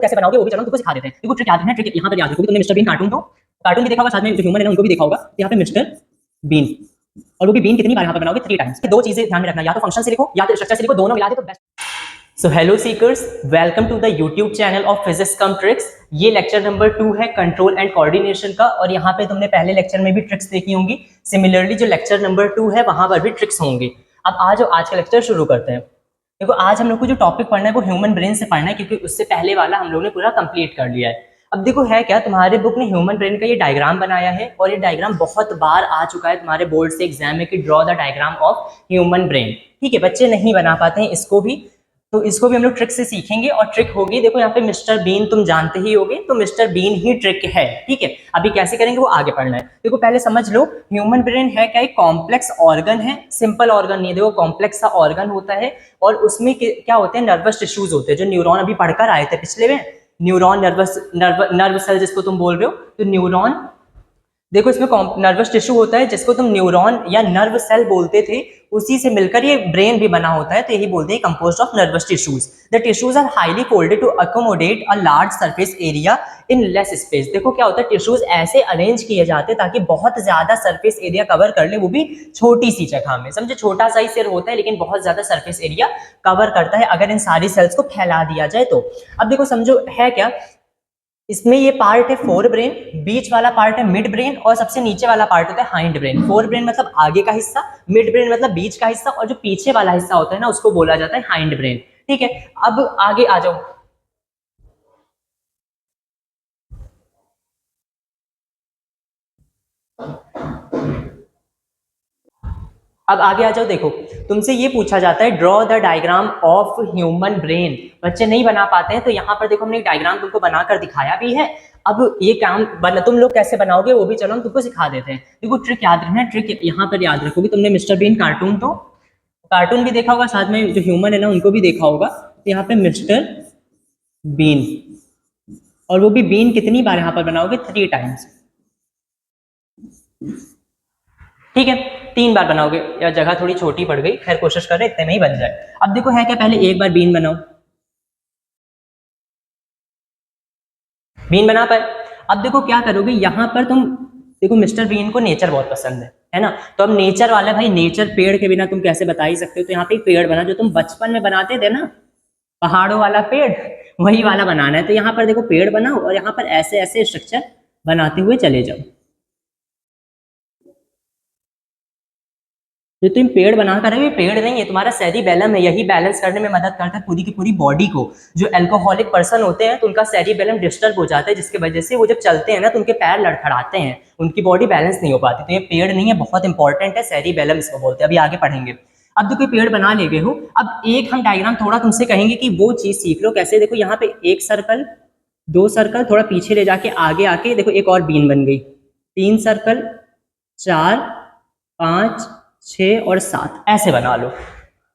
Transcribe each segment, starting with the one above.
कैसे बनाओगे वो भी चलो तुमको सिखा देते हैं। देखो ट्रिक याद है, ट्रिक यहाँ पर याद रखोगे। तुमने मिस्टर बीन कार्टून तो कार्टून भी देखा होगा, साथ में जो ह्यूमन है ना उनको भी देखा होगा। तो यहाँ पे मिस्टर बीन, और वो भी बीन कितनी बार यहाँ पर बनाओगे? 3 टाइम्स। दो चीजें ध्यान में रखना, या तो फंक्शन से लिखो या तो स्ट्रक्चर से लिखो, दोनों मिला दे तो best. So hello seekers, welcome to the YouTube channel of physics come tricks. ये लेक्चर नंबर 2 है कंट्रोल एंड कोऑर्डिनेशन का, और यहाँ पे तुमने पहले लेक्चर में भी ट्रिक्स देखी होंगी। सिमिलरली जो लेक्चर नंबर 2 है वहां पर भी ट्रिक्स होंगी। अब आज का लेक्चर शुरू करते हैं। देखो आज हम लोग को जो टॉपिक पढ़ना है वो ह्यूमन ब्रेन से पढ़ना है, क्योंकि उससे पहले वाला हम लोग ने पूरा कंप्लीट कर लिया है। अब देखो है क्या, तुम्हारे बुक ने ह्यूमन ब्रेन का ये डायग्राम बनाया है, और ये डायग्राम बहुत बार आ चुका है तुम्हारे बोर्ड से एग्जाम में कि draw the diagram of human brain. ठीक है, बच्चे नहीं बना पाते हैं इसको भी, तो इसको भी हम लोग ट्रिक से सीखेंगे। और ट्रिक होगी, देखो यहाँ पे मिस्टर बीन तुम जानते ही होगे, तो मिस्टर बीन ही ट्रिक है। ठीक है, अभी कैसे करेंगे वो आगे पढ़ना है। देखो पहले समझ लो ह्यूमन ब्रेन है क्या, एक कॉम्प्लेक्स ऑर्गन है, सिंपल ऑर्गन नहीं। देखो कॉम्प्लेक्स सा ऑर्गन होता है, और उसमें क्या होते हैं, नर्वस टिश्यूज होते हैं, जो न्यूरॉन अभी पढ़कर आए थे पिछले में। न्यूरॉन, नर्व सेल जिसको तुम बोल रहे हो, तो न्यूरॉन, देखो इसमें नर्वस टिश्यू होता है जिसको तुम न्यूरॉन या नर्व सेल बोलते थे, उसी से मिलकर ये ब्रेन भी बना होता है, तो यही बोलते हैं composed of nervous tissues. The tissues are highly folded to accommodate a large surface area in less space. देखो क्या होता है, टिश्यूज ऐसे अरेंज किए जाते हैं ताकि बहुत ज्यादा सरफेस एरिया कवर कर ले, वो भी छोटी सी जगह में। समझे, छोटा सा ही सिर होता है लेकिन बहुत ज्यादा सरफेस एरिया कवर करता है अगर इन सारी सेल्स को फैला दिया जाए तो। अब देखो समझो है क्या, इसमें ये पार्ट है फोर ब्रेन, बीच वाला पार्ट है मिड ब्रेन, और सबसे नीचे वाला पार्ट होता है हाइंड ब्रेन। फोर ब्रेन मतलब आगे का हिस्सा, मिड ब्रेन मतलब बीच का हिस्सा, और जो पीछे वाला हिस्सा होता है ना उसको बोला जाता है हाइंड ब्रेन। ठीक है, अब आगे आ जाओ। अब आगे आ जाओ। देखो तुमसे ये पूछा जाता है draw the diagram of human brain. बच्चे नहीं बना पाते हैं, तो यहाँ पर देखो हमने एक डायग्राम तुमको बनाकर दिखाया भी है। अब ये काम तुम लोग कैसे बनाओगे वो भी चलो हम तुमको सिखा देते हैं। देखो ट्रिक याद रखना, ट्रिक यहाँ पर याद रखोगे। तुमने मिस्टर बीन कार्टून तो कार्टून भी देखा होगा, साथ में जो ह्यूमन है ना उनको भी देखा होगा। तो यहाँ पे मिस्टर बीन, और वो भी बीन कितनी बार यहाँ पर बनाओगे? 3 टाइम्स। ठीक है, 3 बार बनाओगे, या जगह थोड़ी छोटी पड़ गई, खैर कोशिश कर रहे इतने में ही बन जाए। अब देखो है क्या, पहले एक बार बीन बनाओ, बीन बना पाए। अब देखो क्या करोगे, यहां पर तुम देखो मिस्टर बीन को नेचर बहुत पसंद है ना, तो अब नेचर वाला भाई, नेचर पेड़ के बिना तुम कैसे बता ही सकते हो। तो यहाँ पे पेड़ बना जो तुम बचपन में बनाते थे ना, पहाड़ों वाला पेड़, वही वाला बनाना है। तो यहाँ पर देखो पेड़ बनाओ, और यहाँ पर ऐसे ऐसे स्ट्रक्चर बनाते हुए चले जाओ। जो तुम पेड़ बना कर रहे हो, पेड़ नहीं है, तुम्हारा सेरिबेलम है। यही बैलेंस करने में मदद करता है पूरी की पूरी बॉडी को। जो अल्कोहलिक पर्सन होते हैं तो उनका सेरिबेलम डिस्टर्ब हो जाता है, जिसकी वजह से वो जब चलते हैं ना तो उनके पैर लड़खड़ाते हैं, उनकी बॉडी बैलेंस नहीं हो पाती। तो ये पेड़ नहीं है, बहुत इंपॉर्टेंट है, सेरिबेलम इसको बोलते हैं। अभी आगे पढ़ेंगे। अब देखो पेड़ बना ले गए हो, अब एक हम डायग्राम थोड़ा तुमसे कहेंगे कि वो चीज सीख लो कैसे। देखो यहाँ पे एक सर्कल, 2 सर्कल, थोड़ा पीछे ले जाके आगे आके देखो एक और बीन बन गई, 3 सर्कल, 4, 5, 6 और 7, ऐसे बना लो।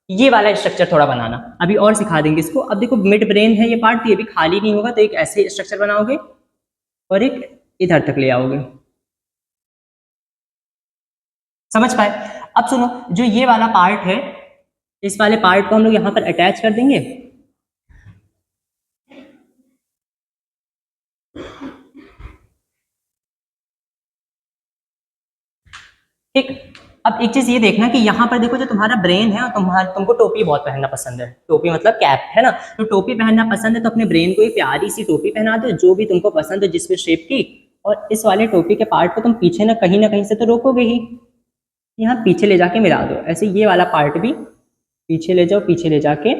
ये वाला स्ट्रक्चर थोड़ा बनाना, अभी और सिखा देंगे इसको। अब देखो मिड ब्रेन है ये पार्ट, ये भी खाली नहीं होगा, तो एक ऐसे स्ट्रक्चर बनाओगे और एक इधर तक ले आओगे। समझ पाए? अब सुनो, जो ये वाला पार्ट है, इस वाले पार्ट को हम लोग यहाँ पर अटैच कर देंगे। ठीक, अब एक चीज ये देखना कि यहाँ पर देखो जो तुम्हारा ब्रेन है, तुमको टोपी बहुत पहनना पसंद है, टोपी मतलब कैप है ना, तो टोपी पहनना पसंद है, तो अपने ब्रेन को एक प्यारी सी टोपी पहना दो जो भी तुमको पसंद हो, जिस भी शेप की। और इस वाले टोपी के पार्ट को तुम पीछे ना कहीं से तो रोकोगे ही, यहाँ पीछे ले जाके मिला दो। ऐसे ये वाला पार्ट भी पीछे ले जाओ, पीछे ले जाके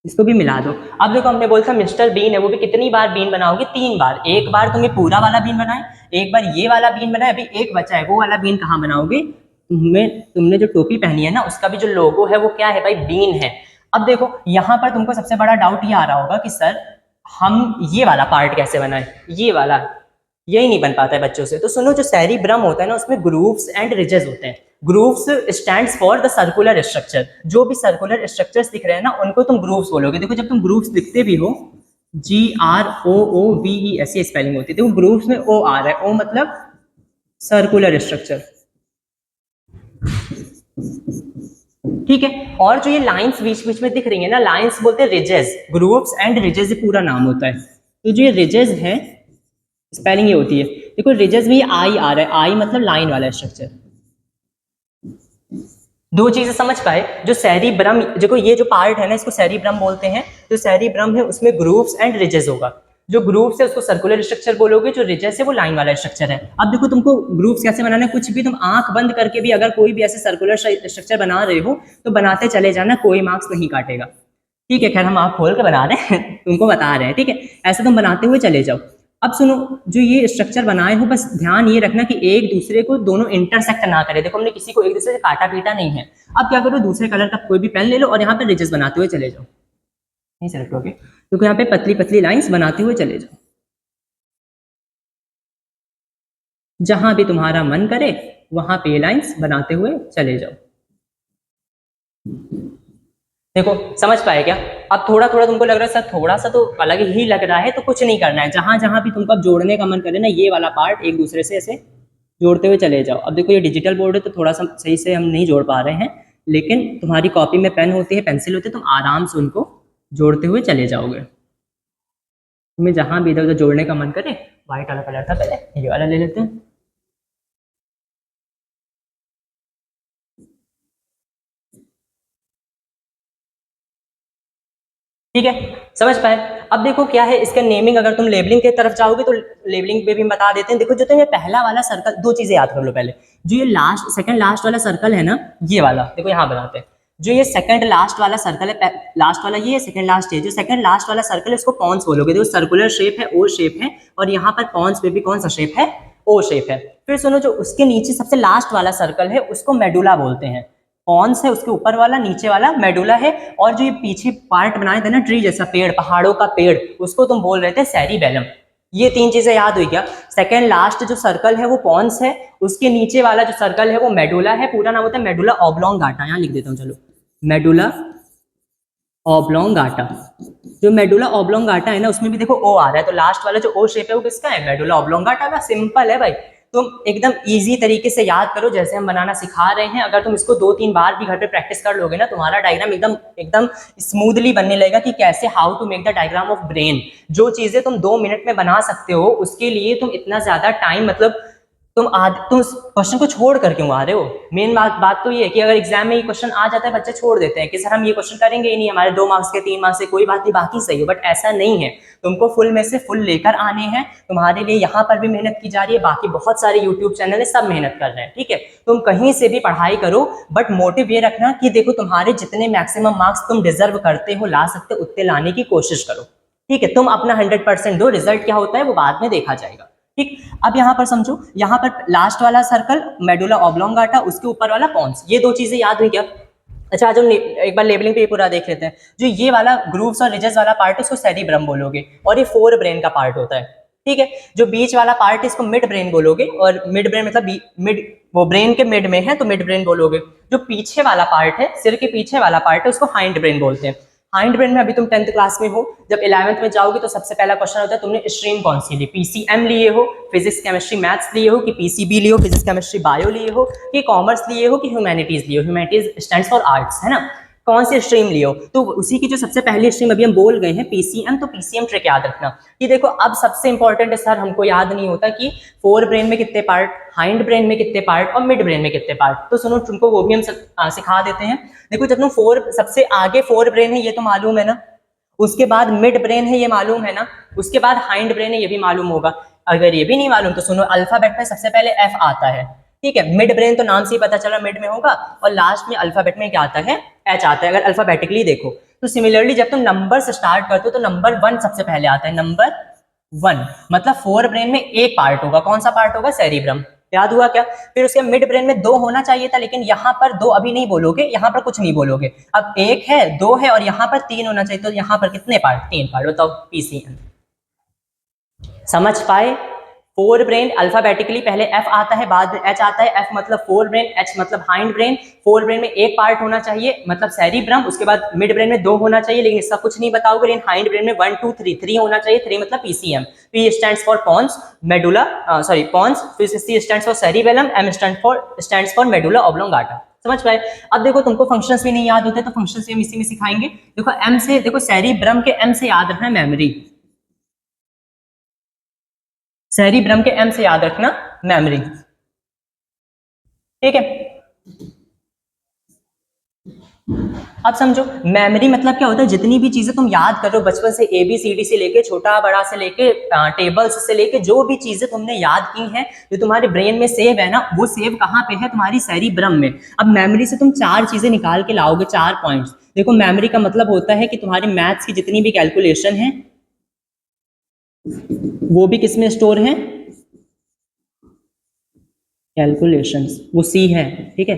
इसको भी मिला दो। अब देखो हमने बोला था मिस्टर बीन है, वो भी कितनी बार बीन बनाओगे? 3 बार। एक बार तुमने पूरा वाला बीन बनाए, एक बार ये वाला बीन बनाए, अभी एक बचा है, वो वाला बीन कहाँ बनाओगे? तुमने जो टोपी पहनी है ना उसका भी जो लोगो है वो क्या है भाई? बीन है। अब देखो यहाँ पर तुमको सबसे बड़ा डाउट ये आ रहा होगा कि सर हम ये वाला पार्ट कैसे बनाए, ये वाला, यही नहीं बन पाता है बच्चों से। तो सुनो, जो सेरिब्रम होता है ना उसमें ग्रूव्स एंड रिजेस होते हैं। Grooves stands for the circular structure, जो भी सर्कुलर स्ट्रक्चर्स दिख रहे हैं ना उनको तुम ग्रूव्स बोलोगे। देखो जब तुम ग्रूव्स लिखते भी हो, GROOVES ये स्पेलिंग होती है। देखो ग्रूव्स में O आ रहा है, O मतलब सर्कुलर स्ट्रक्चर। ठीक है। और जो ये लाइंस बीच बीच में दिख रही है ना, लाइंस बोलते हैं रिजेस, ग्रूव्स एंड रिजेस पूरा नाम होता है। तो जो ये रिजेस है, स्पेलिंग ये होती है, देखो रिजेस भी आई आ रहा है, आई मतलब लाइन वाला स्ट्रक्चर। दो चीजें समझ पाए, जो सेरिब्रम, देखो ये जो पार्ट है ना इसको सेरिब्रम बोलते हैं, जो सेरिब्रम है उसमें ग्रूव्स एंड रिजेस होगा। जो ग्रूव्स है उसको सर्कुलर स्ट्रक्चर बोलोगे, जो रिजेस है वो लाइन वाला स्ट्रक्चर है। अब देखो तुमको ग्रूव्स कैसे बनाना है, कुछ भी तुम आंख बंद करके भी अगर कोई भी ऐसे सर्कुलर स्ट्रक्चर बना रहे हो तो बनाते चले जाना, कोई मार्क्स नहीं काटेगा। ठीक है, खैर हम आँख खोल के बना रहे हैं तुमको बता रहे हैं, ठीक है, ऐसे तुम बनाते हुए चले जाओ। अब सुनो, जो ये स्ट्रक्चर बनाए हो बस ध्यान ये रखना कि एक दूसरे को दोनों इंटरसेक्ट ना करे। देखो हमने किसी को एक दूसरे से काटा पीटा नहीं है। अब क्या करो, दूसरे कलर का कोई भी पेन ले लो और यहाँ पे रिजेस बनाते हुए चले जाओ। नहीं सेलेक्ट हो गया, क्योंकि यहाँ पे पतली पतली लाइंस बनाते हुए चले जाओ, जहां भी तुम्हारा मन करे वहां पे लाइंस बनाते हुए चले जाओ। देखो समझ पाए क्या? अब थोड़ा थोड़ा तुमको लग रहा है सर थोड़ा सा तो अलग ही लग रहा है, तो कुछ नहीं करना है, जहां जहां भी तुमको अब जोड़ने का मन करे ना, ये वाला पार्ट एक दूसरे से ऐसे जोड़ते हुए चले जाओ। अब देखो ये डिजिटल बोर्ड है तो थोड़ा सा सही से हम नहीं जोड़ पा रहे हैं, लेकिन तुम्हारी कॉपी में पेन होती है, पेंसिल होती है, तुम आराम से उनको जोड़ते हुए चले जाओगे। तुम्हें जहां भी इधर उधर जोड़ने का मन करे, व्हाइट वाला कलर था पहले, ये वाला ले लेते हैं। ठीक है, समझ पाए? अब देखो क्या है इसका नेमिंग, अगर तुम लेबलिंग की तरफ जाओगे तो लेबलिंग पे भी बता देते हैं। देखो जो तो ये पहला वाला सर्कल, दो चीजें याद कर लो पहले, जो ये लास्ट सेकंड लास्ट वाला सर्कल है ना, ये वाला देखो यहाँ बनाते हैं, जो ये सेकंड लास्ट वाला सर्कल है, लास्ट वाला ये सेकंड लास्ट है, जो सेकंड लास्ट वाला सर्कल है उसको पॉन्स बोलोगे। देखो सर्कुलर शेप है, ओ शेप है, और यहाँ पर पॉन्स पे भी कौन सा शेप है, ओ शेप है। फिर सुनो, जो उसके नीचे सबसे लास्ट वाला सर्कल है उसको मेडुला बोलते हैं। पॉन्स है उसके ऊपर वाला, नीचे वाला मेडुला है, और जो ये पीछे पार्ट बनाए थे ना ट्री जैसा, पेड़, पहाड़ों का पेड़, उसको तुम बोल रहे थे सेरिबेलम। ये तीन चीजें याद हुई क्या? सेकंड लास्ट जो सर्कल है वो पॉन्स है, उसके नीचे वाला जो सर्कल है वो मेडुला है, पूरा नाम होता है मेडुला ऑब्लोंगाटा। यहाँ लिख देता हूँ, चलो, मेडुला ऑब्लोंगाटा। जो मेडुला ऑब्लोंगाटा है ना उसमें भी देखो ओ आ रहा है, तो लास्ट वाला जो ओ शेप है वो किसका है, मेडुला ऑब्लोंगाटा का। सिंपल है भाई, तुम एकदम इजी तरीके से याद करो जैसे हम बनाना सिखा रहे हैं। अगर तुम इसको 2-3 बार भी घर पे प्रैक्टिस कर लोगे ना, तुम्हारा डायग्राम एकदम एकदम स्मूथली बनने लगेगा। कि कैसे, how to make the diagram of brain. जो चीजें तुम 2 मिनट में बना सकते हो उसके लिए तुम इतना ज्यादा टाइम, मतलब तुम क्वेश्चन को छोड़ कर क्यों आ रहे हो? मेन बात तो ये है कि अगर एग्जाम में ये क्वेश्चन आ जाता है, बच्चे छोड़ देते हैं कि सर हम ये क्वेश्चन करेंगे ही नहीं, हमारे 2 मार्क्स के 3 मार्क्स से कोई बात नहीं, बाकी सही है। बट ऐसा नहीं है, तुमको फुल में से फुल लेकर आने हैं। तुम्हारे लिए यहाँ पर भी मेहनत की जा रही है, बाकी बहुत सारे यूट्यूब चैनल है, सब मेहनत कर रहे हैं। ठीक है, तुम कहीं से भी पढ़ाई करो, बट मोटिव ये रखना कि देखो तुम्हारे जितने मैक्सिमम मार्क्स तुम डिजर्व करते हो, ला सकते हो, उतने लाने की कोशिश करो। ठीक है, तुम अपना 100% दो, रिजल्ट क्या होता है वो बाद में देखा जाएगा। ठीक, अब यहाँ पर समझो, यहाँ पर लास्ट वाला सर्कल मेडुला ऑब्लोंगाटा, उसके ऊपर वाला पॉन्स, ये 2 चीजें याद हुई क्या? अच्छा, आज हम एक बार लेबलिंग पे पूरा देख लेते हैं। जो ये वाला ग्रूव्स और रिजेस वाला पार्ट है उसको सेरिब्रम बोलोगे, और ये 4 ब्रेन का पार्ट होता है। ठीक है, जो बीच वाला पार्ट है इसको मिड ब्रेन बोलोगे, और मिड ब्रेन मतलब मिड, वो ब्रेन के मिड में है तो मिड ब्रेन बोलोगे। जो पीछे वाला पार्ट है, सिर के पीछे वाला पार्ट है, उसको हाइंड ब्रेन बोलते हैं। हाइंड ब्रेन में अभी तुम 10th क्लास में हो, जब 11th में जाओगे तो सबसे पहला क्वेश्चन होता है तुमने स्ट्रीम कौन सी ली, पीसीएम लिए हो, फिजिक्स केमिस्ट्री मैथ्स लिए हो, कि पीसीबी लिए हो, फिजिक्स केमिस्ट्री बायो लिए हो, कि कॉमर्स लिए हो, कि ह्यूमैनिटीज लिए हो। ह्यूमैनिटीज स्टैंड्स फॉर आर्ट्स, है ना? कौन सी स्ट्रीम लियो, तो उसी की जो सबसे पहली स्ट्रीम अभी हम बोल गए हैं पीसीएम, तो पीसीएम ट्रिक याद रखना। कि देखो अब सबसे इंपॉर्टेंट है सर, हमको याद नहीं होता कि 4 ब्रेन में कितने पार्ट, हाइंड ब्रेन में कितने पार्ट, और मिड ब्रेन में कितने पार्ट। तो सुनो, तुमको वो भी हम सिखा देते हैं। देखो जब तुम 4, सबसे आगे 4 ब्रेन है ये तो मालूम है ना, उसके बाद मिड ब्रेन है ये मालूम है ना, उसके बाद हाइंड ब्रेन है ये भी मालूम होगा। अगर ये भी नहीं मालूम तो सुनो, अल्फाबेट में सबसे पहले एफ आता है। ठीक है, मिड ब्रेन तो नाम से ही पता चला मिड में होगा, और लास्ट में अल्फाबेट में क्या आता है, एच आता है, अगर अल्फाबेटिकली देखो तो। सिमिलरली जब तुम नंबर से स्टार्ट करते हो तो नंबर 1 सबसे पहले आता है, नंबर 1 मतलब 4 ब्रेन में एक पार्ट होगा, कौन सा पार्ट होगा, सेरिब्रम। याद हुआ क्या? फिर उसके मिड ब्रेन में 2 होना चाहिए था, लेकिन यहाँ पर 2 अभी नहीं बोलोगे, यहाँ पर कुछ नहीं बोलोगे। अब 1 है, 2 है, और यहाँ पर 3 होना चाहिए, तो यहाँ पर कितने पार्ट, 3 पार्ट। बताओ पीसीएम, समझ पाए? 4 ब्रेन अल्फाबेटिकली पहले एफ आता है, बाद में एच आता है। एफ मतलब 4 ब्रेन, एच मतलब हाइंड ब्रेन। 4 ब्रेन में एक पार्ट होना चाहिए मतलब सेरिब्रम, उसके बाद मिड ब्रेन में 2 होना चाहिए, लेकिन इसका कुछ नहीं बताओगे। लेकिन हाइंड ब्रेन में 1 2 3 होना चाहिए, 3 मतलब PCM. P stands for pons, medulla, sorry pons, फिर C stands for cerebellum, M stands for medulla oblongata. समझ पाए। अब देखो तुमको फंक्शंस भी नहीं याद होते तो फंक्शंस भी हम इसी में सिखाएंगे। देखो एम से, देखो सेरिब्रम के एम से याद रखना मेमोरी, सेरिब्रम के एम से याद रखना मेमोरी, ठीक है। अब समझो मेमोरी मतलब क्या होता है, जितनी भी चीजें तुम याद कर रहे हो बचपन से, ABCD से लेके छोटा बड़ा से लेके टेबल्स से लेके जो भी चीजें तुमने याद की हैं जो तुम्हारे ब्रेन में सेव है ना, वो सेव कहाँ पे है, तुम्हारी सेरिब्रम में। अब मेमोरी से तुम 4 चीजें निकाल के लाओगे, 4 पॉइंट्स। देखो मेमोरी का मतलब होता है कि तुम्हारी मैथ्स की जितनी भी कैलकुलेशन है वो भी किसमें स्टोर है, कैलकुलेशंस, वो सी है, ठीक है,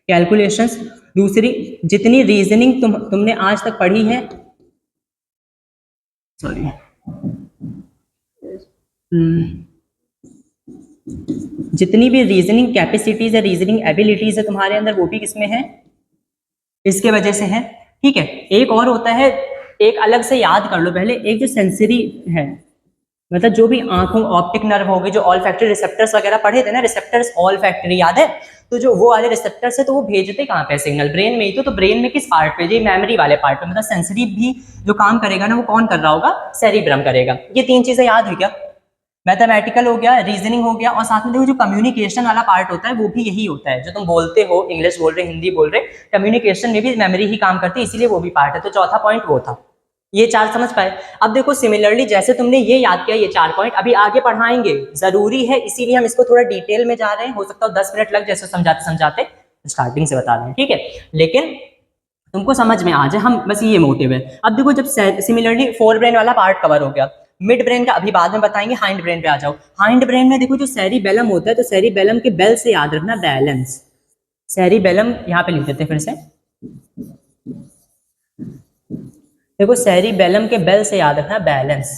कैलकुलेशंस। दूसरी, जितनी रीजनिंग तुमने आज तक पढ़ी है, सॉरी, जितनी भी रीजनिंग कैपेसिटीज है, रीजनिंग एबिलिटीज है तुम्हारे अंदर, वो भी किसमें है, इसके वजह से है, ठीक है। एक और होता है, एक अलग से याद कर लो पहले, एक जो सेंसरी है, मतलब जो भी आंखों, ऑप्टिक नर्व हो गए, जो ऑल फैक्टरी रिसेप्टर्स वगैरह पढ़े थे ना, रिसेप्टर्स ऑल फैक्टरी याद है, तो जो वो वाले रिसेप्टर्स है तो वो भेजते कहाँ पे सिग्नल, ब्रेन में ही तो ब्रेन में किस पार्ट पे, जी मेमोरी वाले पार्ट पे, मतलब सेंसरी भी जो काम करेगा ना वो कौन कर रहा होगा, सेरिब्रम करेगा। ये 3 चीजें याद हुई क्या, मैथमेटिकल हो गया, रीजनिंग हो गया, और साथ में देखो जो कम्युनिकेशन वाला पार्ट होता है वो भी यही होता है, जो तुम बोलते हो, इंग्लिश बोल रहे, हिंदी बोल रहे, कम्युनिकेशन में भी मेमोरी ही काम करती है, इसीलिए वो भी पार्ट है। तो चौथा पॉइंट वो था। ये 4 समझ पाए। अब देखो सिमिलरली जैसे तुमने ये याद किया, ये 4 पॉइंट अभी आगे पढ़ाएंगे, जरूरी है, इसीलिए हम इसको थोड़ा डिटेल में जा रहे हैं, हो सकता है 10 मिनट लग जैसे समझाते समझाते, स्टार्टिंग से बता रहे हैं, ठीक है, लेकिन तुमको समझ में आ जाए, हम बस ये मोटिव है। अब देखो जब सिमिलरली फोर ब्रेन वाला पार्ट कवर हो गया, मिड ब्रेन का अभी बाद में बताएंगे, हाइंड ब्रेन पे आ जाओ। हाइंड ब्रेन में देखो जो सेरिबेलम होता है, तो सेरिबेलम के बेल से याद रखना बैलेंस, सेरिबेलम यहाँ पे लिख देते हैं फिर से, देखो सेरिबेलम के बेल से याद रखना बैलेंस,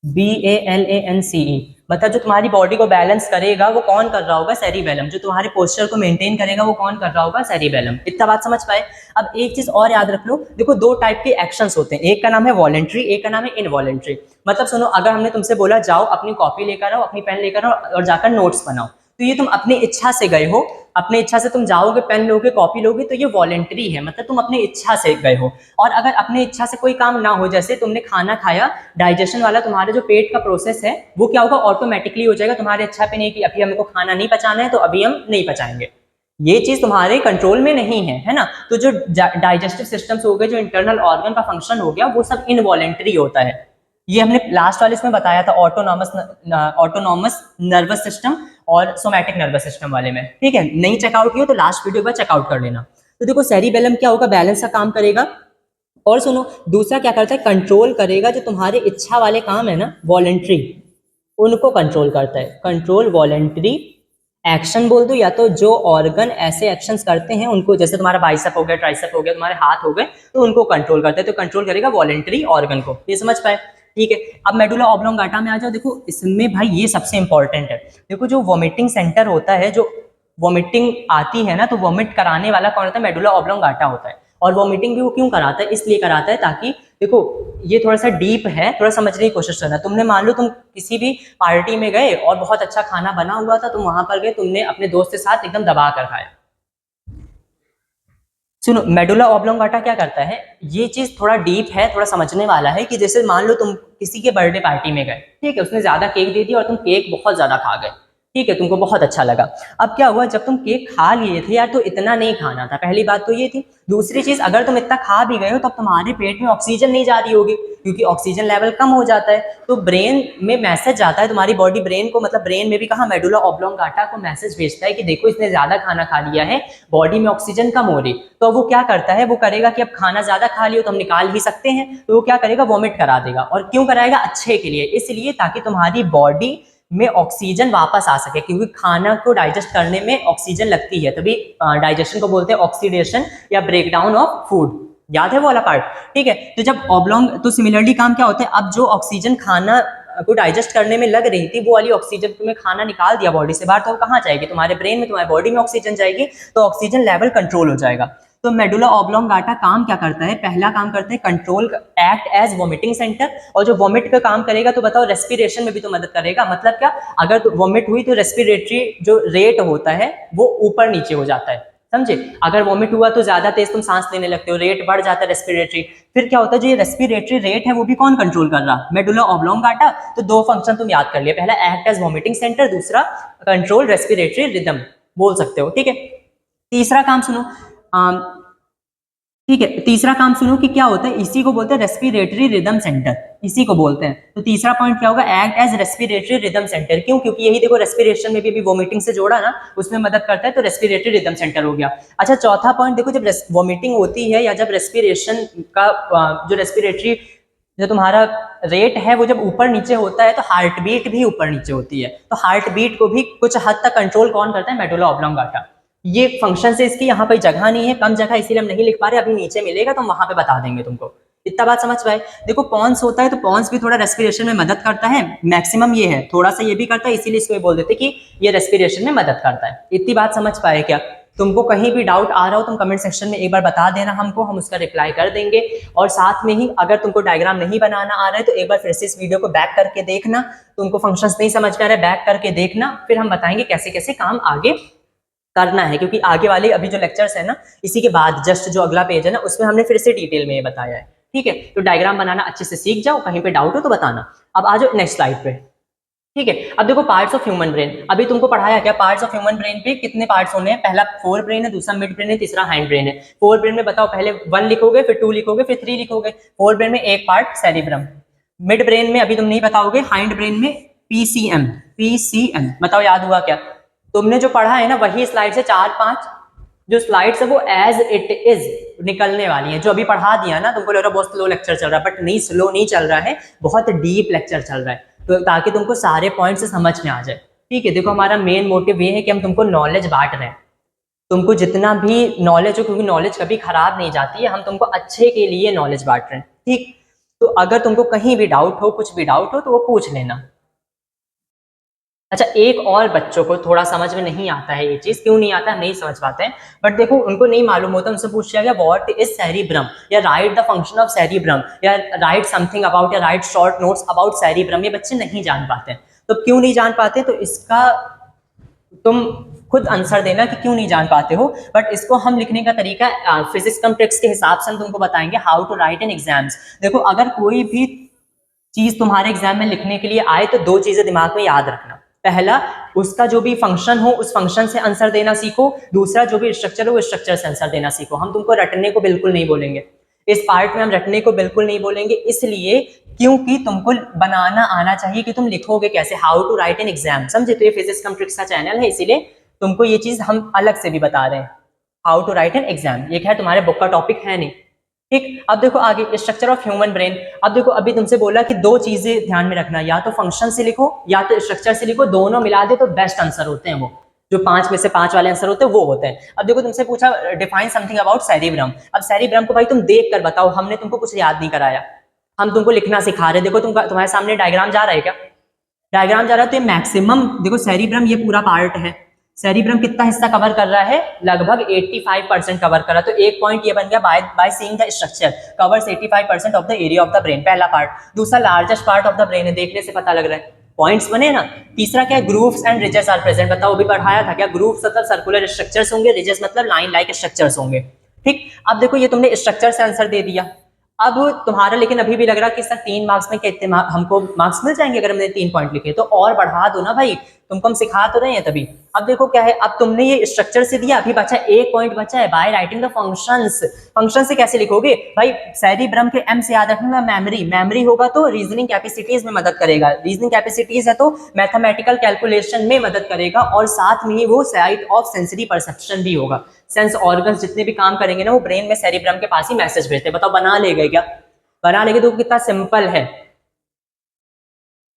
BALANCE, मतलब जो तुम्हारी बॉडी को बैलेंस करेगा वो कौन कर रहा होगा, सेरिबेलम। जो तुम्हारे पोस्चर को मेंटेन करेगा वो कौन कर रहा होगा, सेरिबेलम। इतना बात समझ पाए। अब एक चीज और याद रख लो, देखो 2 टाइप के एक्शंस होते हैं, एक का नाम है वॉलेंट्री, एक का नाम है इनवॉलेंट्री। मतलब सुनो, अगर हमने तुमसे बोला जाओ अपनी कॉपी लेकर आओ, अपनी पेन लेकर आओ और जाकर नोट्स बनाओ, तो ये तुम अपनी इच्छा से गए हो, अपनी इच्छा से तुम जाओगे, पेन लोगे, कॉपी लोगे, तो ये वॉलेंट्री है, मतलब तुम अपनी इच्छा से गए हो। और अगर अपनी इच्छा से कोई काम ना हो, जैसे तुमने खाना खाया, डाइजेशन वाला तुम्हारे जो पेट का प्रोसेस है वो क्या होगा, ऑटोमेटिकली हो जाएगा, तुम्हारी इच्छा पे नहीं कि अभी हमको खाना नहीं पचाना है तो अभी हम नहीं पचाएंगे, ये चीज तुम्हारे कंट्रोल में नहीं है ना। तो जो डाइजेस्टिव सिस्टम्स हो गए, जो इंटरनल ऑर्गन का फंक्शन हो गया, वो सब इनवॉलेंट्री होता है। ये हमने लास्ट वाले इसमें बताया था, ऑटोनॉमस नर्वस सिस्टम और सोमैटिक नर्वस सिस्टम वाले में, ठीक है। नहीं चेकआउट किया तो लास्ट वीडियो पर चेकआउट कर लेना। तो देखो सेरिबेलम क्या होगा, बैलेंस का काम करेगा। और सुनो, दूसरा क्या करता है, कंट्रोल करेगा, जो तुम्हारे इच्छा वाले काम है ना, वॉलेंट्री, उनको कंट्रोल करता है। कंट्रोल वॉलेंट्री एक्शन बोल दो, या तो जो ऑर्गन ऐसे एक्शंस करते हैं उनको, जैसे तुम्हारा बाइसेप हो गया, ट्राइसेप हो गया, तुम्हारे हाथ हो गए, तो उनको कंट्रोल करते हैं। तो कंट्रोल करेगा वॉलेंट्री ऑर्गन को, ये समझ पाए, ठीक है। अब मेडुला ऑब्लोंगाटा में आ जाओ। देखो इसमें भाई ये सबसे इंपॉर्टेंट है। देखो जो वॉमिटिंग सेंटर होता है, जो वॉमिटिंग आती है ना, तो वॉमिट कराने वाला कौन होता है, मेडुला ऑब्लोंगाटा होता है। और वॉमिटिंग भी वो क्यों कराता है, इसलिए कराता है ताकि, देखो ये थोड़ा सा डीप है, थोड़ा समझने की कोशिश करना। तुमने मान लो तुम किसी भी पार्टी में गए और बहुत अच्छा खाना बना हुआ था, तुम वहां पर गए, तुमने अपने दोस्त के साथ एकदम दबा कर खाया। सुनो, मेडुला ऑब्लोंगाटा क्या करता है, ये चीज थोड़ा डीप है, थोड़ा समझने वाला है, कि जैसे मान लो तुम किसी के बर्थडे पार्टी में गए, ठीक है, उसने ज्यादा केक दे दिया और तुम केक बहुत ज्यादा खा गए, ठीक है, तुमको बहुत अच्छा लगा। अब क्या हुआ, जब तुम केक खा लिए थे यार, तो इतना नहीं खाना था, पहली बात तो ये थी। दूसरी चीज, अगर तुम इतना खा भी गए हो तब तुम्हारे पेट में ऑक्सीजन नहीं जा रही होगी, क्योंकि ऑक्सीजन लेवल कम हो जाता है। तो ब्रेन में मैसेज जाता है, तुम्हारी बॉडी ब्रेन को, मतलब ब्रेन में भी कहा, मेडुला ऑब्लोंगाटा को मैसेज भेजता है कि देखो इसने ज्यादा खाना खा लिया है, बॉडी में ऑक्सीजन कम हो रही। तो वो क्या करता है, वो करेगा कि अब खाना ज्यादा खा लियो तो हम निकाल ही सकते हैं, तो वो क्या करेगा, वॉमिट करा देगा। और क्यों कराएगा, अच्छे के लिए, इसलिए ताकि तुम्हारी बॉडी में ऑक्सीजन वापस आ सके, क्योंकि खाना को डाइजेस्ट करने में ऑक्सीजन लगती है, तभी डाइजेशन को बोलते हैं ऑक्सीडेशन या ब्रेकडाउन ऑफ फूड। याद है वो वाला पार्ट, ठीक है। तो जब ऑब्लोंग, तो सिमिलरली काम क्या होता है, अब जो ऑक्सीजन खाना को डाइजेस्ट करने में लग रही थी, वो वाली ऑक्सीजन तुम्हें खाना निकाल दिया बॉडी से बाहर, तो वो कहाँ जाएगी, तुम्हारे ब्रेन में, तुम्हारी बॉडी में ऑक्सीजन जाएगी, तो ऑक्सीजन लेवल कंट्रोल हो जाएगा। तो मेडुला ऑब्लोंगाटा काम क्या करता है, पहला काम करते हैं control, act as vomiting centre. और जो वॉमिट का काम करेगा, तो बताओ रेस्पिरेशन में भी तो मदद करेगा। मतलब क्या, अगर वॉमिट हुई तो रेस्पिरेटरी जो रेट होता है वो ऊपर नीचे हो जाता है, समझे। अगर वॉमिट हुआ तो ज्यादा तेज तुम सांस लेने लगते हो, रेट बढ़ जाता है रेस्पिरेटरी। फिर क्या होता है, जो ये रेस्पिरेटरी रेट है वो भी कौन कंट्रोल कर रहा, मेडुला ऑब्लोंगाटा। तो दो फंक्शन तुम याद कर लिए, पहला एक्ट एज वॉमिटिंग सेंटर, दूसरा कंट्रोल रेस्पिरेटरी रिदम बोल सकते हो, ठीक है। तीसरा काम सुनो, ठीक है, तीसरा काम सुनो कि क्या होता है, इसी को बोलते हैं रेस्पिरेटरी रिदम सेंटर, इसी को बोलते हैं। तो तीसरा पॉइंट क्या होगा, act as respiratory rhythm centre. क्यों, क्योंकि यही देखो रेस्पिरेशन में भी अभी वोमिटिंग से जोड़ा ना, उसमें मदद करता है, तो रेस्पिरेटरी रिदम सेंटर हो गया। अच्छा, चौथा पॉइंट देखो, जब वोमिटिंग होती है या जब रेस्पिरेशन का जो रेस्पिरेटरी जो तुम्हारा रेट है वो जब ऊपर नीचे होता है तो हार्ट बीट भी ऊपर नीचे होती है। तो हार्ट बीट को भी कुछ हद तक कंट्रोल कौन करता है, मेडुला ऑब्लोंगाटा। ये फंक्शन से इसकी यहाँ पे जगह नहीं है, कम जगह, इसीलिए हम नहीं लिख पा रहे, अभी नीचे मिलेगा तो हम वहां पे बता देंगे तुमको। इतना बात समझ पाए। देखो पॉन्स होता है तो पॉन्स भी थोड़ा रेस्पिरेशन में मदद करता है, मैक्सिमम ये है, थोड़ा सा ये भी करता है, इसीलिए इसको बोल देते कि ये रेस्पिरेशन में मदद करता है। इतनी बात समझ पाए क्या। तुमको कहीं भी डाउट आ रहा हो तुम कमेंट सेक्शन में एक बार बता देना हमको, हम उसका रिप्लाई कर देंगे। और साथ में ही अगर तुमको डायग्राम नहीं बनाना आ रहा है तो एक बार फिर से इस वीडियो को बैक करके देखना, तुमको फंक्शंस नहीं समझ में आ रहा है बैक करके देखना, फिर हम बताएंगे कैसे कैसे काम आगे करना है। क्योंकि आगे वाले अभी जो लेक्चर्स है ना, इसी के बाद जस्ट जो अगला पेज है ना, उसमें हमने फिर से डिटेल में ये बताया है, ठीक है। तो डायग्राम बनाना अच्छे से सीख जाओ, कहीं पे डाउट हो तो बताना। अब आ जाओ नेक्स्ट स्लाइड पे, ठीक है। अब देखो पार्ट्स ऑफ ह्यूमन ब्रेन, अभी तुमको पढ़ाया क्या, पार्ट्स ऑफ ह्यूमन ब्रेन पे कितने पार्ट्स होने हैं, पहला फोर ब्रेन है, दूसरा मिड ब्रेन है, तीसरा हैंड ब्रेन है। फोर ब्रेन में बताओ, पहले 1 लिखोगे, फिर 2 लिखोगे, फिर 3 लिखोगे। फोर ब्रेन में एक पार्ट सेरिब्रम, मिड ब्रेन में अभी तुम नहीं बताओगे, हाइंड ब्रेन में पीसीएम, पीसीएम बताओ याद हुआ क्या। तुमने जो पढ़ा है ना वही स्लाइड से 4-5 जो स्लाइड्स है वो एज इट इज निकलने वाली है। जो अभी पढ़ा दिया ना, तुमको लग रहा है बहुत स्लो लेक्चर चल रहा है, बट नहीं, स्लो नहीं चल रहा है, बहुत डीप लेक्चर चल रहा है, तो ताकि तुमको सारे पॉइंट से समझ में आ जाए, ठीक है। देखो हमारा मेन मोटिव ये है कि हम तुमको नॉलेज बांट रहे हैं, तुमको जितना भी नॉलेज हो, क्योंकि नॉलेज कभी खराब नहीं जाती है, हम तुमको अच्छे के लिए नॉलेज बांट रहे हैं, ठीक। तो अगर तुमको कहीं भी डाउट हो, कुछ भी डाउट हो तो वो पूछ लेना। अच्छा, एक और बच्चों को थोड़ा समझ में नहीं आता है, ये चीज क्यों नहीं आता है, नहीं समझ पाते हैं, बट देखो उनको नहीं मालूम होता, उनसे पूछ लिया गया व्हाट इज सेरिब्रम, या right the function of cerebrum, या राइट समथिंग अबाउट, या right short notes about cerebrum. ये बच्चे नहीं जान पाते हैं। तो क्यों नहीं जान पाते, तो इसका तुम खुद आंसर देना कि क्यों नहीं जान पाते हो। बट इसको हम लिखने का तरीका फिजिक्स कम ट्रिक्स के हिसाब से हम तुमको बताएंगे, how to write in exams. देखो अगर कोई भी चीज तुम्हारे एग्जाम में लिखने के लिए आए तो दो चीजें दिमाग में याद रखना, पहला उसका जो भी फंक्शन हो उस फंक्शन से आंसर देना सीखो, दूसरा जो भी स्ट्रक्चर हो उस स्ट्रक्चर से आंसर देना सीखो। हम तुमको रटने को बिल्कुल नहीं बोलेंगे, इस पार्ट में हम रटने को बिल्कुल नहीं बोलेंगे, इसलिए क्योंकि तुमको बनाना आना चाहिए कि तुम लिखोगे कैसे, how to write in exam, समझे। तो ये फिजिक्स कम ट्रिक्स का चैनल है, इसीलिए तुमको ये चीज हम अलग से भी बता रहे हैं, how to write in exam. ये क्या तुम्हारे बुक का टॉपिक है नहीं, ठीक। अब देखो आगे स्ट्रक्चर ऑफ ह्यूमन ब्रेन। अब देखो अभी तुमसे बोला कि दो चीजें ध्यान में रखना, या तो फंक्शन से लिखो या तो स्ट्रक्चर से लिखो, दोनों मिला दे तो बेस्ट आंसर होते हैं, वो जो 5 में से 5 वाले आंसर होते हैं वो होते हैं। अब देखो तुमसे पूछा डिफाइन समथिंग अबाउट सेरिब्रम। अब सेरिब्रम को भाई तुम देख कर बताओ, हमने तुमको कुछ याद नहीं कराया, हम तुमको लिखना सिखा रहे। देखो तुम्हारे सामने डायग्राम जा रहा है क्या, डायग्राम जा रहा है, तो ये मैक्सिमम देखो सेरिब्रम ये पूरा पार्ट है, सेरिब्रम कितना हिस्सा कवर कर रहा है, लगभग 85% कवर कर रहा है। तो एक पॉइंट ये बन गया, by seeing the structure covers 85% of the area of the brain, पहला पार्ट। दूसरा largest part of the brain है, देखने से पता लग रहा है, पॉइंट्स बने ना। तीसरा क्या है, grooves and ridges are present, बताओ अभी पढ़ाया था क्या, ग्रूव्स मतलब सर्कुलर स्ट्रक्चर्स होंगे, रिजेस मतलब लाइन लाइक स्ट्रक्चर्स होंगे, ठीक। अब देखो ये तुमने स्ट्रक्चर से आंसर दे दिया। अब तुम्हारा लेकिन अभी भी लग रहा कि सर 3 मार्क्स में कितने हमको मार्क्स मिल जाएंगे अगर हमने 3 पॉइंट लिखे, तो और बढ़ा दो ना भाई, तुमको हम सिखा तो रहे हैं तभी। अब देखो क्या है, अब तुमने ये स्ट्रक्चर से दिया, अभी बचा एक पॉइंट बचा है, by writing the functions. Function से कैसे लिखोगे भाई, सेरिब्रम के एम से याद रखना, मेमोरी, मेमोरी होगा तो रीजनिंग कैपेसिटीज में मदद करेगा, रीजनिंग कैपेसिटीज है तो मैथमेटिकल कैलकुलेशन में मदद करेगा, और साथ में ही वो साइट ऑफ सेंसरी परसेप्शन भी होगा। सेंस ऑर्गन्स जितने भी काम करेंगे ना वो ब्रेन में सेरिब्रम के पास ही मैसेज भेजते हैं। बताओ बना लेगा क्या, बना लेंगे तो कितना सिंपल है,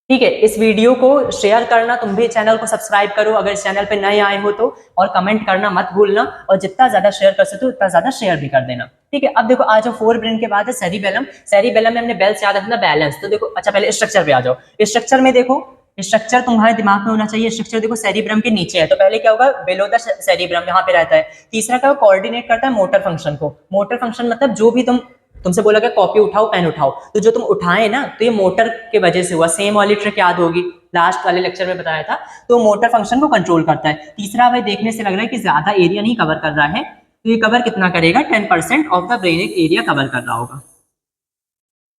ठीक है। इस वीडियो को शेयर करना, तुम भी चैनल को सब्सक्राइब करो अगर इस चैनल पे नए आए हो तो, और कमेंट करना मत भूलना, और जितना ज्यादा शेयर कर सकते हो उतना ज्यादा शेयर भी कर देना, ठीक है। अब देखो आ जाओ फोर ब्रेन के बाद है सेरिबेलम। सेरिबेलम में हमने बेल्स याद रखना, बैलेंस। तो देखो अच्छा पहले स्ट्रक्चर पे आ जाओ, स्ट्रक्चर में देखो, स्ट्रक्चर तुम्हारे दिमाग में होना चाहिए, स्ट्रक्चर देखो सेरिब्रम के नीचे है, तो पहले क्या होगा, बिलो द सेरिब्रम यहाँ पे रहता है। तीसरा क्या कोऑर्डिनेट करता है मोटर फंक्शन को, मोटर फंक्शन मतलब जो भी तुम तुमसे बोला गया कॉपी उठाओ पेन उठाओ, तो जो तुम उठाए ना तो ये मोटर के वजह से हुआ। सेम वाली ट्रिक याद होगी, लास्ट वाले लेक्चर में बताया था। तो मोटर फंक्शन को कंट्रोल करता है। तीसरा भाई देखने से लग रहा है कि ज्यादा एरिया नहीं कवर कर रहा है, तो ये कवर कितना करेगा, 10% of the brain area cover कर रहा होगा।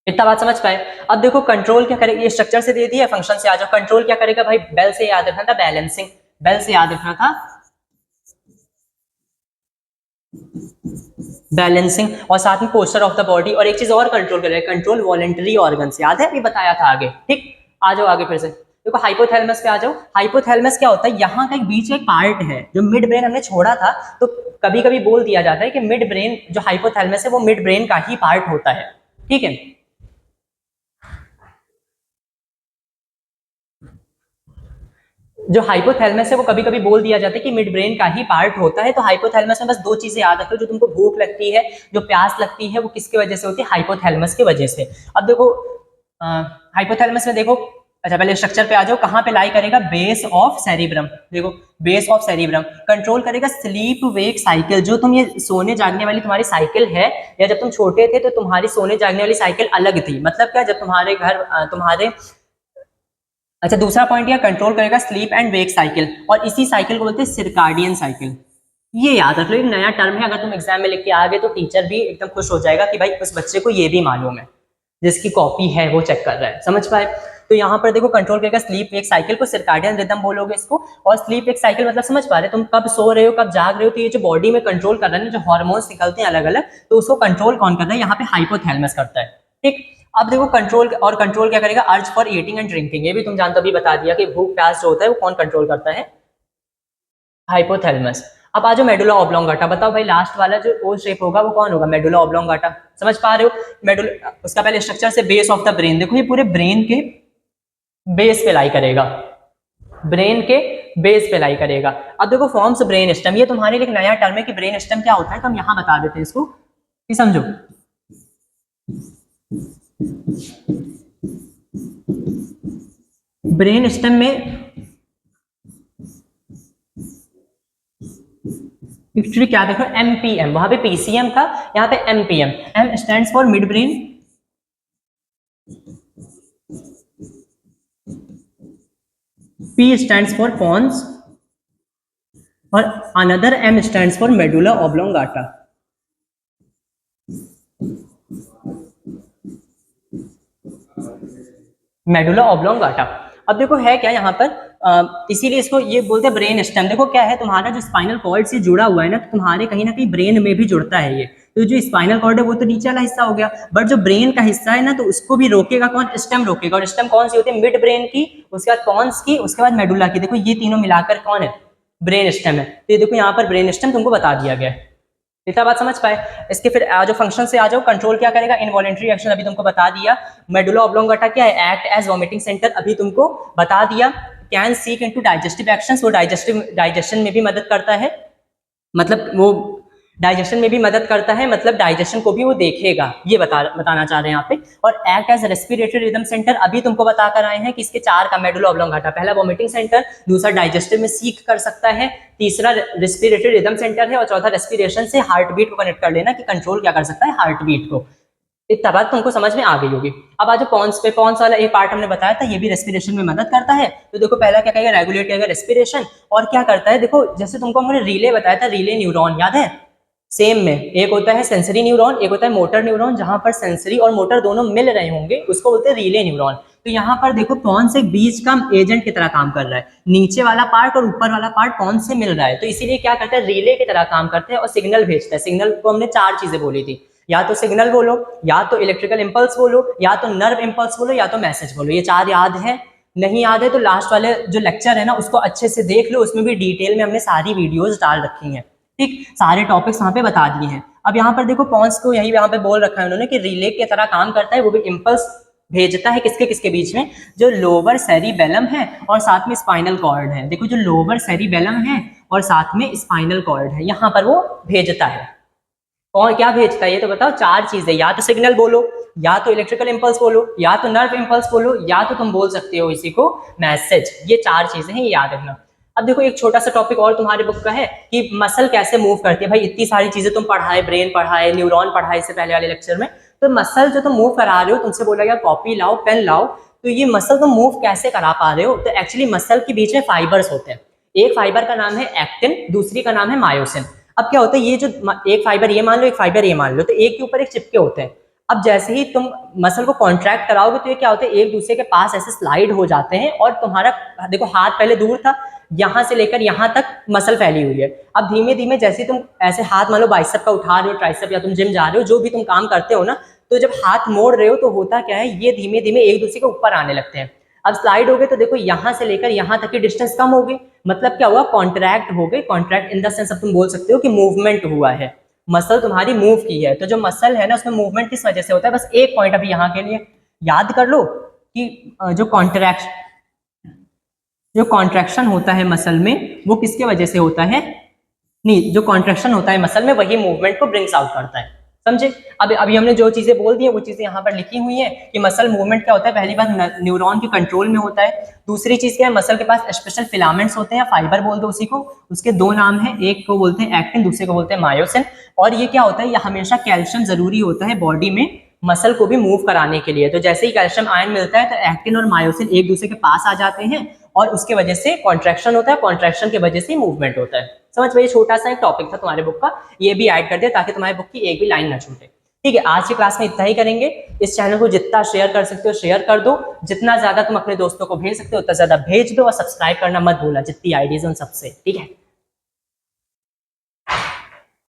इतना बात समझ पाए। अब देखो कंट्रोल क्या करेगा, ये स्ट्रक्चर से दे दिया, फंक्शन से आ जाओ। कंट्रोल क्या करेगा भाई, बेल से याद रखना था, बैलेंसिंग, बेल से याद रखना था बैलेंसिंग, और साथ में पोस्चर ऑफ द बॉडी। और एक चीज और कंट्रोल करेगा, कंट्रोल वॉलेंटरी ऑर्गन्स, याद है अभी बताया था आगे। ठीक, आ जाओ आगे फिर से। देखो हाइपोथैलेमस पे आ जाओ। हाइपोथैलेमस क्या होता है, यहाँ का एक बीच एक पार्ट है जो मिड ब्रेन हमने छोड़ा था, तो कभी कभी बोल दिया जाता है कि मिड ब्रेन जो हाइपोथैलेमस है वो मिड ब्रेन का ही पार्ट होता है। ठीक है, जो हाइपोथैलेमस है वो कभी कभी बोल दिया जाता है कि मिड ब्रेन का ही पार्ट होता है। तो हाइपोथैलेमस में बस दो चीजें याद रखो, जो तुमको भूख लगती है, जो प्यास लगती है, वो किसकी वजह से होती है, हाइपोथैलेमस की वजह से। अब देखो हाइपोथैलेमस में देखो, अच्छा पहले स्ट्रक्चर पे आ जाओ, कहाँ पे लाई करेगा, बेस ऑफ सेरिब्रम। देखो बेस ऑफ सेरिब्रम कंट्रोल करेगा स्लीप वेक साइकिल। जो तुम ये सोने जागने वाली तुम्हारी साइकिल है, या जब तुम छोटे थे तो तुम्हारी सोने जागने वाली साइकिल अलग थी, मतलब क्या, जब तुम्हारे घर तुम्हारे, अच्छा दूसरा पॉइंट यह कंट्रोल करेगा स्लीप एंड वेक साइकिल, और इसी साइकिल को बोलते हैं सिरकाडियन साइकिल। ये याद रख लो, एक नया टर्म है, अगर तुम एग्जाम में लिख के आ गए तो टीचर भी एकदम खुश हो जाएगा कि भाई उस बच्चे को ये भी मालूम है, जिसकी कॉपी है वो चेक कर रहा है। समझ पाए। तो यहाँ पर देखो कंट्रोल करेगा स्लीप वेक साइकिल को, सिरकाडियन रिदम बोलोगे इसको। और स्लीप वेक साइकिल मतलब समझ पा रहे तुम कब सो रहे हो कब जाग रहे हो, तो ये जो बॉडी में कंट्रोल कर रहा है ना, जो हार्मोन्स निकलते हैं अलग अलग, तो उसको कंट्रोल कौन कर रहा है, यहाँ पे हाइपोथैलेमस करता है। ठीक, अब देखो कंट्रोल, और कंट्रोल क्या करेगा, urge for eating and drinking. ये भी तुम जानते हो, अभी बता दिया कि भूख प्यास जो होता है वो कौन कंट्रोल करता है, हाइपोथैलेमस। अब आ जाओ मेडुला ऑब्लोंगाटा। बताओ भाई लास्ट वाला जो ओ शेप होगा वो कौन होगा, मेडुला ऑब्लोंगाटा। समझ पा रहे हो, मेडुला, उसका पहले स्ट्रक्चर से बेस ऑफ द ब्रेन। देखो ये पूरे ब्रेन के बेस पे लाई करेगा, ब्रेन के बेस पे लाई करेगा। अब देखो फॉर्म्स ब्रेन स्टेम, ये तुम्हारे लिए एक नया टर्म है कि ब्रेन स्टेम क्या होता है, तो हम यहां बता देते हैं इसको कि समझो। ब्रेन स्टेम में एक्चुअली क्या देखो, एमपीएम, वहां पे पीसीएम था, यहाँ पे MPM. M stands for midbrain, P stands for pons, और another M stands for medulla oblongata. Medulla oblongata. अब देखो है क्या यहाँ पर, इसीलिए इसको ये बोलते हैं ब्रेन स्टेम। देखो क्या है, तुम्हारा जो स्पाइनल कॉर्ड से जुड़ा हुआ है ना, तो तुम्हारे कहीं ना कहीं ब्रेन में भी जुड़ता है ये। तो जो स्पाइनल कॉर्ड है वो तो नीचे वाला हिस्सा हो गया, बट जो ब्रेन का हिस्सा है ना, तो उसको भी रोकेगा कौन, स्टेम रोकेगा। और स्टेम कौन सी होती है, मिड ब्रेन की, उसके बाद पॉन्स की, उसके बाद मेडुला की। देखो ये तीनों मिलाकर कौन है, ब्रेन स्टेम है। तो ये देखो यहाँ पर ब्रेन स्टेम तुमको बता दिया गया है। इतना बात समझ पाए। इसके फिर जो फंक्शन से आ जाओ, कंट्रोल क्या करेगा, इनवॉलेंटरी एक्शन अभी तुमको बता दिया। मेडुला ऑब्लोंगाटा क्या है, एक्ट एज वॉमिटिंग सेंटर, अभी तुमको बता दिया। Can seek into digestive actions, वो डाइजेशन में भी मदद करता है, मतलब वो डाइजेशन में भी मदद करता है, मतलब डाइजेशन को भी वो देखेगा, ये बताना चाह रहे हैं यहाँ पे। और act as respiratory rhythm centre, अभी तुमको बता कर आए हैं कि इसके चार का, मेडुला ऑब्लोंगाटा पहला वॉमिटिंग सेंटर, दूसरा डाइजेस्टिव में सीख कर सकता है, तीसरा रेस्पिरेटरी रिदम सेंटर है, और चौथा रेस्पिरेशन से हार्ट बीट को कनेक्ट कर लेना कि कंट्रोल क्या कर सकता है, हार्ट बीट को। इतना बात तुमको समझ में आ गई होगी। अब आज पॉन्स पे, पॉन्स वाला एक पार्ट हमने बताया था, ये भी रेस्पिरेशन में मदद करता है। तो देखो पहला क्या कहेगा, रेगुलेट करेगा रेस्पिरेशन, और क्या करता है, देखो जैसे तुमको हमने रिले बताया था, रिले न्यूरॉन याद है, सेम में एक होता है सेंसरी न्यूरॉन, एक होता है मोटर न्यूरॉन, जहां पर सेंसरी और मोटर दोनों मिल रहे होंगे उसको बोलते हैं रिले न्यूरॉन। तो यहाँ पर देखो पॉन्स एक बीच का एजेंट की तरह काम कर रहा है, नीचे वाला पार्ट और ऊपर वाला पार्ट पॉन्स से मिल रहा है, तो इसीलिए क्या करता है, रिले की तरह काम करते हैं और सिग्नल भेजता है। सिग्नल को हमने चार चीजें बोली थी, या तो सिग्नल बोलो, या तो इलेक्ट्रिकल इंपल्स बोलो, या तो नर्व इंपल्स बोलो, या तो मैसेज बोलो। ये चार याद है, नहीं याद है तो लास्ट वाले जो लेक्चर है ना उसको अच्छे से देख लो, उसमें भी डिटेल में हमने सारी वीडियोस डाल रखी हैं। ठीक, सारे टॉपिक्स वहां पे बता दिए हैं। अब यहाँ पर देखो पॉन्स को यही यहाँ पे बोल रखा है उन्होंने कि रिले की तरह काम करता है, वो भी इंपल्स भेजता है किसके किसके बीच में, जो लोअर सेरिबेलम है और साथ में स्पाइनल कॉर्ड है। देखो जो लोअर सेरिबेलम है और साथ में स्पाइनल कॉर्ड है, यहाँ पर वो भेजता है। और क्या भेजता है ये तो बताओ, चार चीजें, या तो सिग्नल बोलो, या तो इलेक्ट्रिकल इंपल्स बोलो, या तो नर्व इंपल्स बोलो, या तो तुम बोल सकते हो इसी को मैसेज। ये चार चीजें हैं, ये याद रखना। अब देखो एक छोटा सा टॉपिक और तुम्हारे बुक का है कि मसल कैसे मूव करती है। भाई इतनी सारी चीजें तुम पढ़ाए, ब्रेन पढ़ाए, न्यूरॉन पढ़ाए इससे पहले वाले लेक्चर में, तो मसल जो तुम मूव करा रहे हो, तुमसे बोला गया कॉपी लाओ, पेन लाओ, तो ये मसल तुम मूव कैसे करा पा रहे हो? तो एक्चुअली मसल के बीच में फाइबर्स होते हैं। एक फाइबर का नाम है एक्टिन, दूसरी का नाम है मायोसिन। अब क्या होता है, ये जो एक फाइबर ये मान लो, एक फाइबर ये मान लो, तो एक के ऊपर एक चिपके होते हैं। अब जैसे ही तुम मसल को कॉन्ट्रैक्ट कराओगे तो ये क्या होता है, एक दूसरे के पास ऐसे स्लाइड हो जाते हैं, और तुम्हारा देखो हाथ पहले दूर था, यहाँ से लेकर यहाँ तक मसल फैली हुई है। अब धीमे धीमे जैसे तुम ऐसे हाथ मान लो बाइसेप का उठा रहे हो, ट्राइसेप, या तुम जिम जा रहे हो, जो भी तुम काम करते हो ना, तो जब हाथ मोड़ रहे हो तो होता क्या है, ये धीमे धीमे एक दूसरे के ऊपर आने लगते हैं। अब स्लाइड हो गए तो देखो यहाँ से लेकर यहाँ तक की डिस्टेंस कम हो गई, मतलब क्या हुआ, कॉन्ट्रैक्ट हो गई। कॉन्ट्रैक्ट इन द सेंस अब तुम बोल सकते हो कि मूवमेंट हुआ है, मसल तुम्हारी मूव की है। तो जो मसल है ना, उसमें मूवमेंट किस वजह से होता है, बस एक पॉइंट अभी यहाँ के लिए याद कर लो कि जो कॉन्ट्रैक्शन होता है मसल में, वो किसके वजह से होता है, नहीं, जो कॉन्ट्रैक्शन होता है मसल में वही मूवमेंट को ब्रिंग्स आउट करता है, समझे? अब अभी हमने जो चीजें बोल दी है वो चीजें यहाँ पर लिखी हुई है कि मसल मूवमेंट क्या होता है। पहली बात, न्यूरॉन के कंट्रोल में होता है। दूसरी चीज क्या है, मसल के पास स्पेशल फिलामेंट्स होते हैं, फाइबर बोल दो उसी को। उसके दो नाम है, एक को बोलते हैं एक्टिन, दूसरे को बोलते हैं मायोसिन। और ये क्या होता है, ये हमेशा कैल्शियम जरूरी होता है बॉडी में मसल को भी मूव कराने के लिए। तो जैसे ही कैल्शियम आयन मिलता है तो एक्टिन और मायोसिन एक दूसरे के पास आ जाते हैं, और उसके वजह से कॉन्ट्रैक्शन होता है, कॉन्ट्रैक्शन की वजह से मूवमेंट होता है। समझ में? ये छोटा सा एक टॉपिक था तुम्हारे बुक का, ये भी ऐड कर दिया ताकि तुम्हारी बुक की एक भी लाइन ना छूटे। ठीक है, आज की क्लास में इतना ही करेंगे। इस चैनल को जितना शेयर कर सकते हो शेयर कर दो, जितना ज्यादा तुम अपने दोस्तों को भेज सकते हो उतना ज्यादा भेज दो, और सब्सक्राइब करना मत भूलना, जितनी आईडीज उन सबसे। ठीक है।